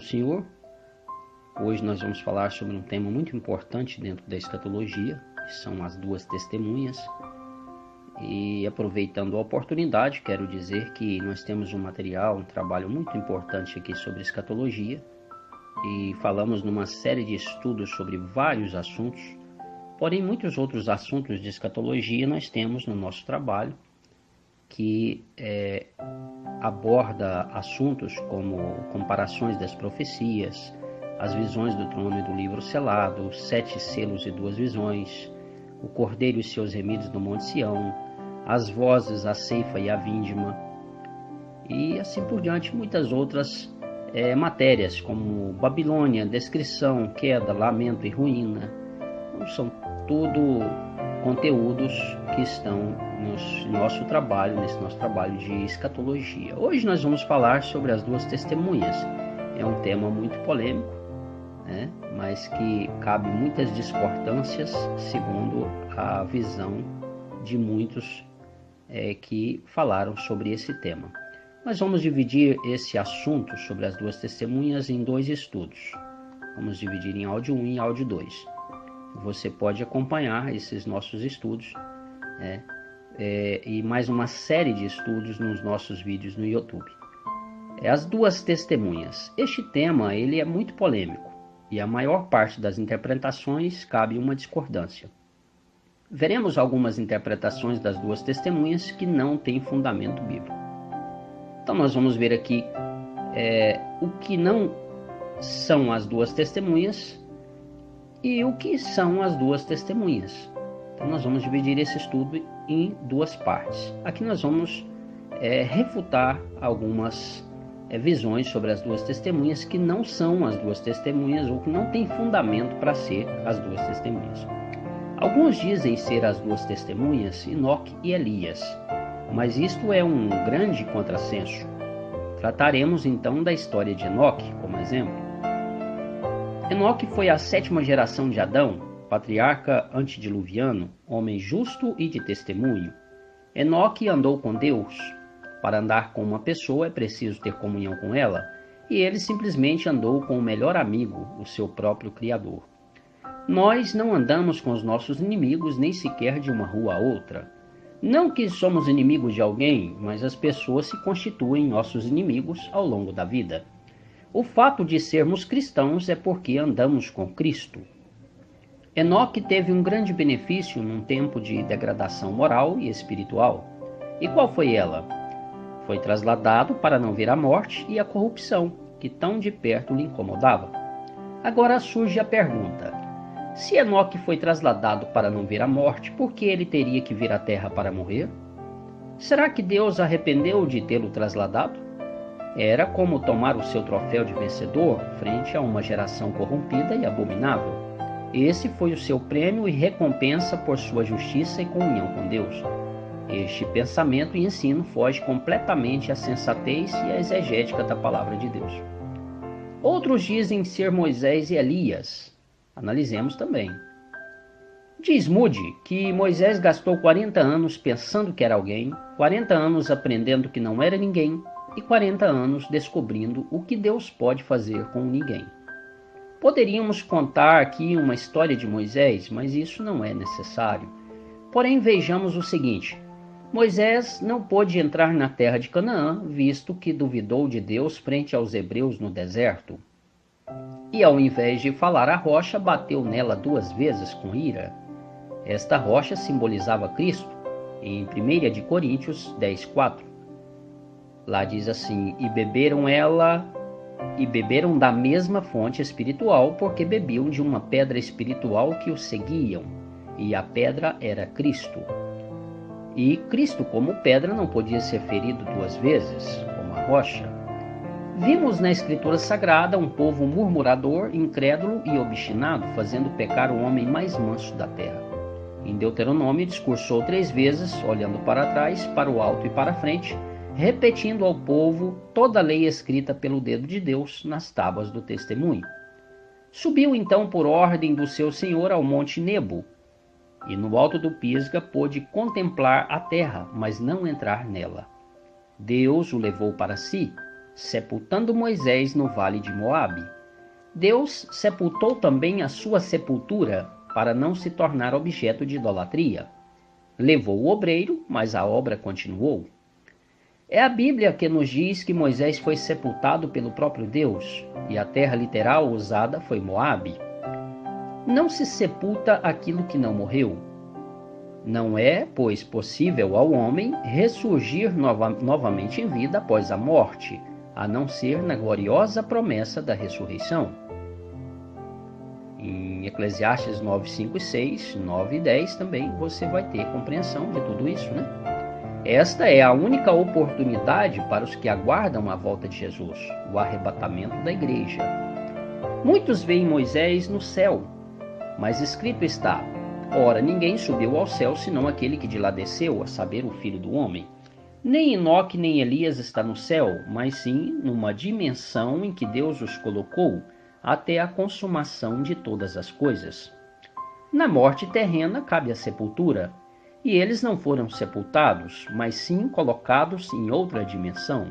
do Senhor. Hoje nós vamos falar sobre um tema muito importante dentro da escatologia, que são as duas testemunhas. E aproveitando a oportunidade, quero dizer que nós temos um material, um trabalho muito importante aqui sobre escatologia, e falamos numa série de estudos sobre vários assuntos, porém muitos outros assuntos de escatologia nós temos no nosso trabalho, que aborda assuntos como comparações das profecias, as visões do trono e do livro selado, os 7 selos e 2 visões, o cordeiro e seus remidos do Monte Sião, as vozes, a ceifa e a vindima, e assim por diante, muitas outras matérias, como Babilônia, descrição, queda, lamento e ruína. Então, são tudo conteúdos que estão nesse nosso trabalho de escatologia. Hoje nós vamos falar sobre as duas testemunhas. É um tema muito polêmico, né? Mas que cabe muitas discordâncias segundo a visão de muitos que falaram sobre esse tema. Nós vamos dividir esse assunto sobre as duas testemunhas em 2 estudos. Vamos dividir em áudio 1 e áudio 2. Você pode acompanhar esses nossos estudos, e mais uma série de estudos nos nossos vídeos no YouTube. As duas testemunhas. Este tema ele é muito polêmico e a maior parte das interpretações cabe uma discordância. Veremos algumas interpretações das duas testemunhas que não têm fundamento bíblico. Então nós vamos ver aqui o que não são as duas testemunhas e o que são as duas testemunhas. Então nós vamos dividir esse estudo em 2 partes. Aqui nós vamos refutar algumas visões sobre as duas testemunhas que não são as duas testemunhas ou que não têm fundamento para ser as duas testemunhas. Alguns dizem ser as duas testemunhas Enoque e Elias, mas isto é um grande contrassenso. Trataremos então da história de Enoque como exemplo. Enoque foi a 7ª geração de Adão, patriarca antediluviano, homem justo e de testemunho. Enoque andou com Deus. Para andar com uma pessoa é preciso ter comunhão com ela, e ele simplesmente andou com o melhor amigo, o seu próprio Criador. Nós não andamos com os nossos inimigos nem sequer de uma rua a outra. Não que somos inimigos de alguém, mas as pessoas se constituem nossos inimigos ao longo da vida. O fato de sermos cristãos é porque andamos com Cristo. Enoque teve um grande benefício num tempo de degradação moral e espiritual. E qual foi ela? Foi trasladado para não ver a morte e a corrupção, que tão de perto lhe incomodava. Agora surge a pergunta: se Enoque foi trasladado para não ver a morte, por que ele teria que vir à terra para morrer? Será que Deus arrependeu de tê-lo trasladado? Era como tomar o seu troféu de vencedor frente a uma geração corrompida e abominável. Esse foi o seu prêmio e recompensa por sua justiça e comunhão com Deus. Este pensamento e ensino foge completamente à sensatez e à exegética da palavra de Deus. Outros dizem ser Moisés e Elias. Analisemos também. Diz Moody que Moisés gastou 40 anos pensando que era alguém, 40 anos aprendendo que não era ninguém, e 40 anos descobrindo o que Deus pode fazer com ninguém. Poderíamos contar aqui uma história de Moisés, mas isso não é necessário. Porém, vejamos o seguinte: Moisés não pôde entrar na terra de Canaã, visto que duvidou de Deus frente aos hebreus no deserto. E ao invés de falar à rocha, bateu nela 2 vezes com ira. Esta rocha simbolizava Cristo, em 1 de Coríntios 10:4. Lá diz assim: e beberam da mesma fonte espiritual, porque bebiam de uma pedra espiritual que os seguiam, e a pedra era Cristo. E Cristo, como pedra, não podia ser ferido 2 vezes, como a rocha. Vimos na Escritura Sagrada um povo murmurador, incrédulo e obstinado, fazendo pecar o homem mais manso da terra. Em Deuteronômio, discursou 3 vezes, olhando para trás, para o alto e para a frente, repetindo ao povo toda a lei escrita pelo dedo de Deus nas tábuas do testemunho. Subiu então por ordem do seu senhor ao monte Nebo, e no alto do Pisga pôde contemplar a terra, mas não entrar nela. Deus o levou para si, sepultando Moisés no vale de Moabe. Deus sepultou também a sua sepultura para não se tornar objeto de idolatria. Levou o obreiro, mas a obra continuou. É a Bíblia que nos diz que Moisés foi sepultado pelo próprio Deus, e a terra literal usada foi Moabe. Não se sepulta aquilo que não morreu. Não é, pois, possível ao homem ressurgir novamente em vida após a morte, a não ser na gloriosa promessa da ressurreição. Em Eclesiastes 9, 5 e 6, 9 e 10 também você vai ter compreensão de tudo isso, né? Esta é a única oportunidade para os que aguardam a volta de Jesus, o arrebatamento da igreja. Muitos veem Moisés no céu, mas escrito está: ora, ninguém subiu ao céu senão aquele que de lá desceu, a saber, o Filho do Homem. Nem Enoque nem Elias está no céu, mas sim numa dimensão em que Deus os colocou até a consumação de todas as coisas. Na morte terrena cabe a sepultura, e eles não foram sepultados, mas sim colocados em outra dimensão.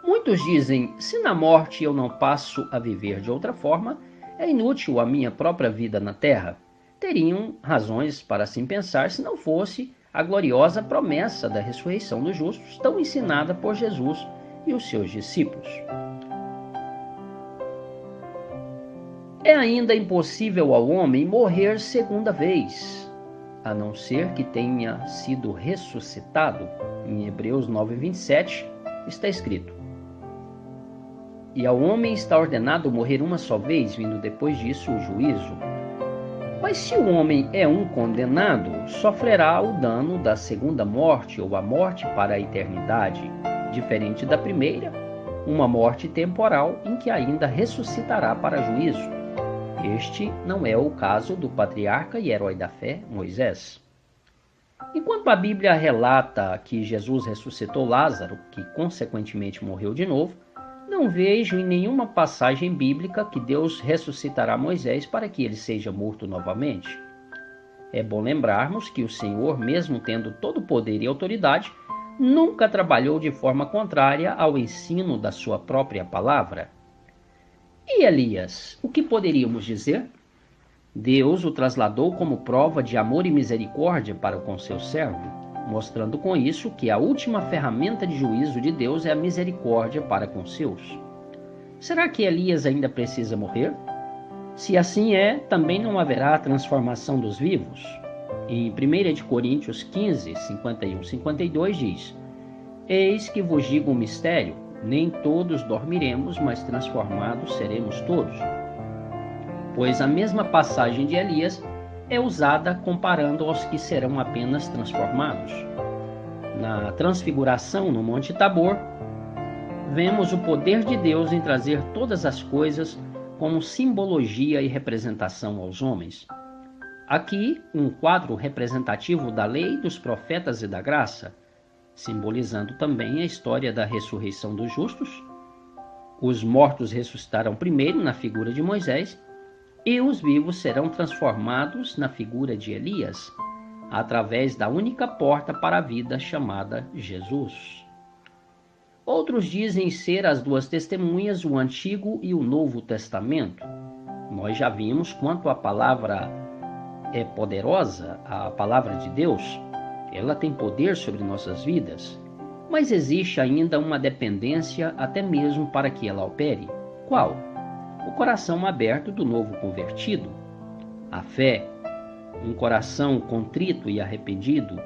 Muitos dizem: se na morte eu não passo a viver de outra forma, é inútil a minha própria vida na terra. Teriam razões para assim pensar se não fosse a gloriosa promessa da ressurreição dos justos, tão ensinada por Jesus e os seus discípulos. É ainda impossível ao homem morrer segunda vez, a não ser que tenha sido ressuscitado. Em Hebreus 9:27 está escrito: e ao homem está ordenado morrer uma só vez, vindo depois disso o juízo. Mas se o homem é um condenado, sofrerá o dano da segunda morte, ou a morte para a eternidade, diferente da primeira, uma morte temporal em que ainda ressuscitará para juízo. Este não é o caso do patriarca e herói da fé, Moisés. Enquanto a Bíblia relata que Jesus ressuscitou Lázaro, que consequentemente morreu de novo, não vejo em nenhuma passagem bíblica que Deus ressuscitará Moisés para que ele seja morto novamente. É bom lembrarmos que o Senhor, mesmo tendo todo o poder e autoridade, nunca trabalhou de forma contrária ao ensino da sua própria palavra. E Elias, o que poderíamos dizer? Deus o trasladou como prova de amor e misericórdia para com seu servo, mostrando com isso que a última ferramenta de juízo de Deus é a misericórdia para com seus. Será que Elias ainda precisa morrer? Se assim é, também não haverá transformação dos vivos. Em 1 Coríntios 15, 51, 52 diz: eis que vos digo um mistério, nem todos dormiremos, mas transformados seremos todos. Pois a mesma passagem de Elias é usada comparando aos que serão apenas transformados. Na transfiguração no Monte Tabor, vemos o poder de Deus em trazer todas as coisas como simbologia e representação aos homens. Aqui, um quadro representativo da lei, dos profetas e da graça, simbolizando também a história da ressurreição dos justos. Os mortos ressuscitarão primeiro na figura de Moisés, e os vivos serão transformados na figura de Elias, através da única porta para a vida chamada Jesus. Outros dizem ser as duas testemunhas, o Antigo e o Novo Testamento. Nós já vimos quanto a palavra é poderosa, a palavra de Deus. Ela tem poder sobre nossas vidas, mas existe ainda uma dependência até mesmo para que ela opere. Qual? O coração aberto do novo convertido. A fé, um coração contrito e arrependido,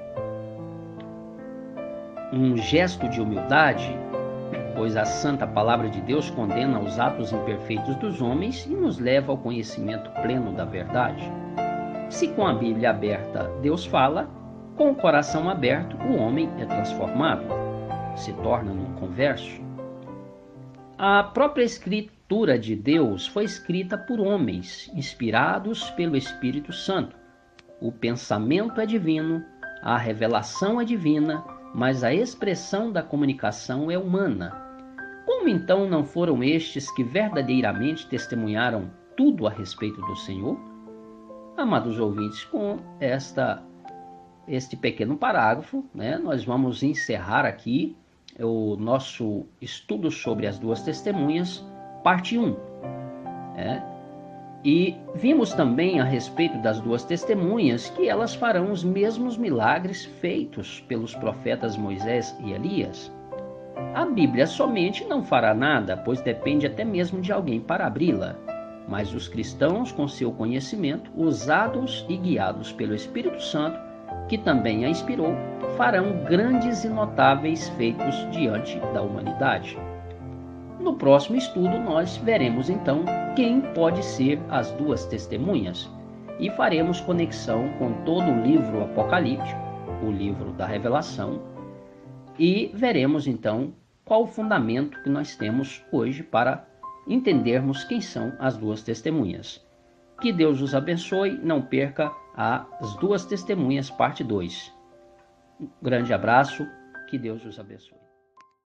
um gesto de humildade, pois a santa palavra de Deus condena os atos imperfeitos dos homens e nos leva ao conhecimento pleno da verdade. Se com a Bíblia aberta Deus fala, com o coração aberto o homem é transformado, se torna um converso. A própria Escritura de Deus foi escrita por homens, inspirados pelo Espírito Santo. O pensamento é divino, a revelação é divina, mas a expressão da comunicação é humana. Como então não foram estes que verdadeiramente testemunharam tudo a respeito do Senhor? Amados ouvintes, com este pequeno parágrafo, nós vamos encerrar aqui o nosso estudo sobre as duas testemunhas, parte 1. E vimos também a respeito das duas testemunhas que elas farão os mesmos milagres feitos pelos profetas Moisés e Elias. A Bíblia somente não fará nada, pois depende até mesmo de alguém para abri-la. Mas os cristãos, com seu conhecimento, usados e guiados pelo Espírito Santo, que também a inspirou, farão grandes e notáveis feitos diante da humanidade. No próximo estudo, nós veremos então quem pode ser as duas testemunhas e faremos conexão com todo o livro apocalíptico, o livro da Revelação, e veremos então qual o fundamento que nós temos hoje para entendermos quem são as duas testemunhas. Que Deus os abençoe, não perca as duas testemunhas, parte 2. Um grande abraço, que Deus os abençoe.